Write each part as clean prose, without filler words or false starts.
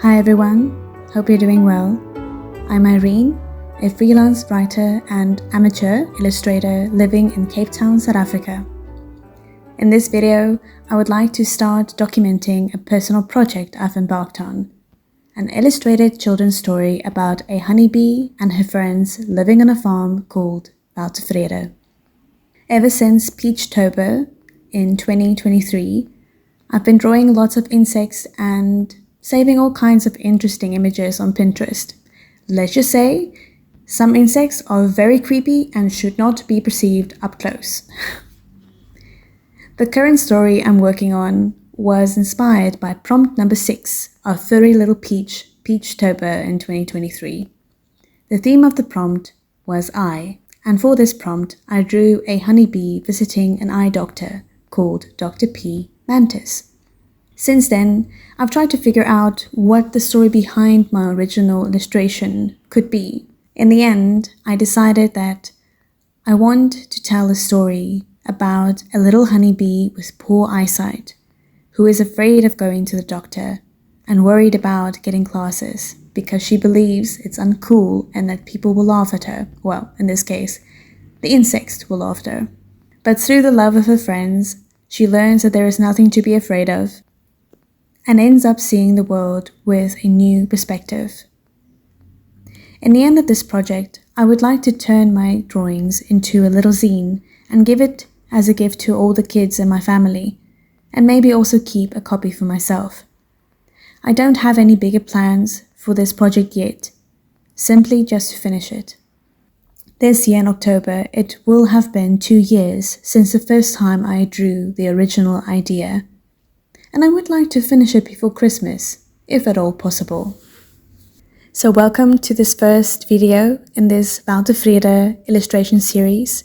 Hi everyone, hope you're doing well. I'm Irene, a freelance writer and amateur illustrator living in Cape Town, South Africa. In this video, I would like to start documenting a personal project I've embarked on, an illustrated children's story about a honeybee and her friends living on a farm called Weltevrede. Ever since Peachtober in 2023, I've been drawing lots of insects and saving all kinds of interesting images on Pinterest. Let's just say, some insects are very creepy and should not be perceived up close. The current story I'm working on was inspired by prompt number 6 of Furry Little Peach, Peachtober in 2023. The theme of the prompt was eye, and for this prompt I drew a honeybee visiting an eye doctor called Dr. P. Mantis. Since then, I've tried to figure out what the story behind my original illustration could be. In the end, I decided that I want to tell a story about a little honeybee with poor eyesight who is afraid of going to the doctor and worried about getting glasses because she believes it's uncool and that people will laugh at her. Well, in this case, the insects will laugh at her. But through the love of her friends, she learns that there is nothing to be afraid of and ends up seeing the world with a new perspective. In the end of this project, I would like to turn my drawings into a little zine and give it as a gift to all the kids in my family, and maybe also keep a copy for myself. I don't have any bigger plans for this project yet, simply just to finish it. This year in October, it will have been 2 years since the first time I drew the original idea, and I would like to finish it before Christmas, if at all possible. So welcome to this first video in this Weltevrede illustration series.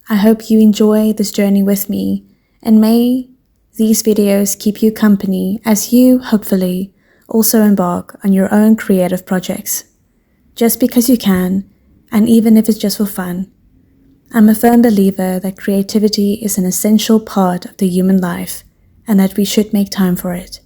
I hope you enjoy this journey with me, and may these videos keep you company as you, hopefully, also embark on your own creative projects. Just because you can, and even if it's just for fun. I'm a firm believer that creativity is an essential part of the human life, and that we should make time for it.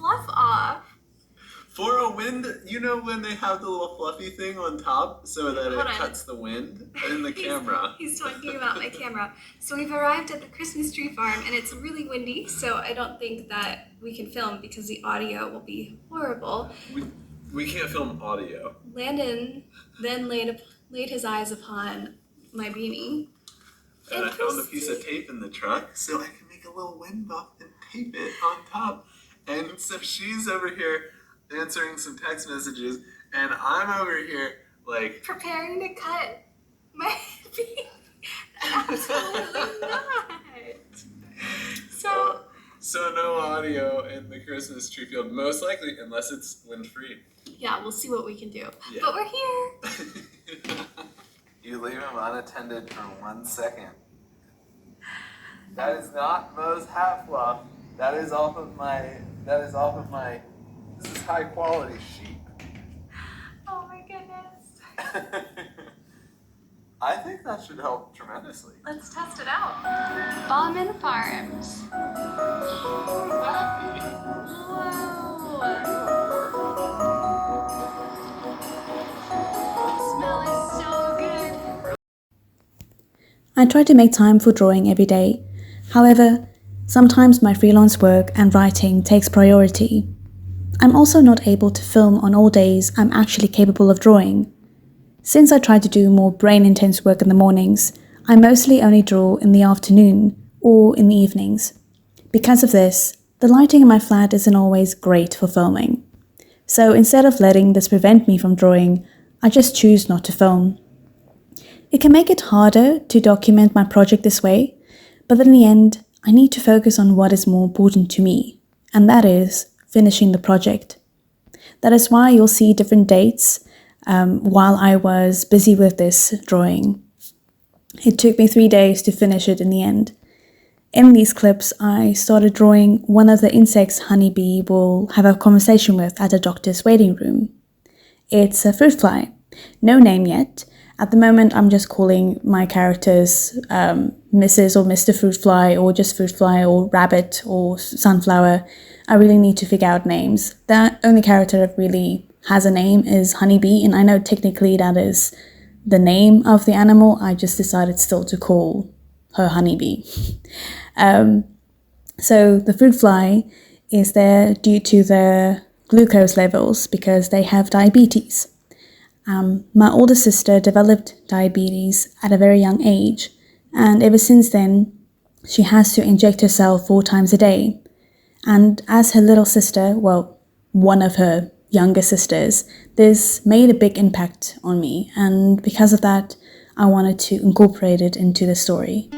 fluff off. For a wind, you know when they have the little fluffy thing on top so that it cuts the wind in the camera. He's talking about my camera. So we've arrived at the Christmas tree farm and it's really windy, so I don't think that we can film because the audio will be horrible. We can't film audio. Landon then laid his eyes upon my beanie. And I found a piece of tape in the truck so I can make a little wind muff and tape it on top. And so she's over here answering some text messages, and I'm over here like preparing to cut my beanie. Absolutely not. So no audio in the Christmas tree field, most likely, unless it's wind free. Yeah, we'll see what we can do. Yeah. But we're here. You leave him unattended for 1 second. That is not Mo's hat fluff. That is off of my. This is high quality sheep. Oh my goodness. I think that should help tremendously. Let's test it out. Bauman Farms. I try to make time for drawing every day. However, sometimes my freelance work and writing takes priority. I'm also not able to film on all days I'm actually capable of drawing. Since I try to do more brain-intense work in the mornings, I mostly only draw in the afternoon or in the evenings. Because of this, the lighting in my flat isn't always great for filming. So instead of letting this prevent me from drawing, I just choose not to film. It can make it harder to document my project this way, but in the end, I need to focus on what is more important to me, and that is finishing the project. That is why you'll see different dates while I was busy with this drawing. It took me 3 days to finish it in the end. In these clips, I started drawing one of the insects honeybee will have a conversation with at a doctor's waiting room. It's a fruit fly. No name yet. At the moment, I'm just calling my characters Mrs. or Mr. Fruit Fly, or just Fruit Fly, or Rabbit, or Sunflower. I really need to figure out names. The only character that really has a name is Honeybee, and I know technically that is the name of the animal. I just decided still to call her Honeybee. So the fruit fly is there due to their glucose levels because they have diabetes. My older sister developed diabetes at a very young age, and ever since then, she has to inject herself 4 times a day. And as her little sister, well, one of her younger sisters, this made a big impact on me, and because of that, I wanted to incorporate it into the story.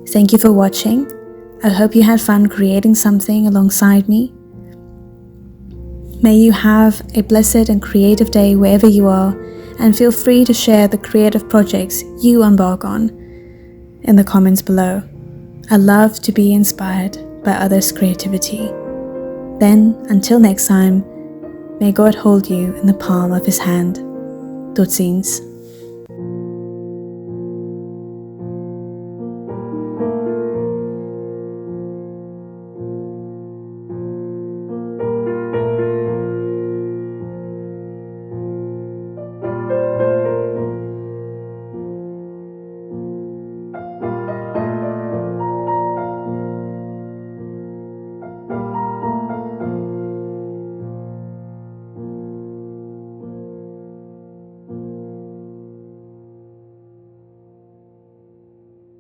Thank you for watching. I hope you had fun creating something alongside me. May you have a blessed and creative day wherever you are, and feel free to share the creative projects you embark on in the comments below. I love to be inspired by others' creativity. Then, until next time, may God hold you in the palm of His hand. Tot ziens.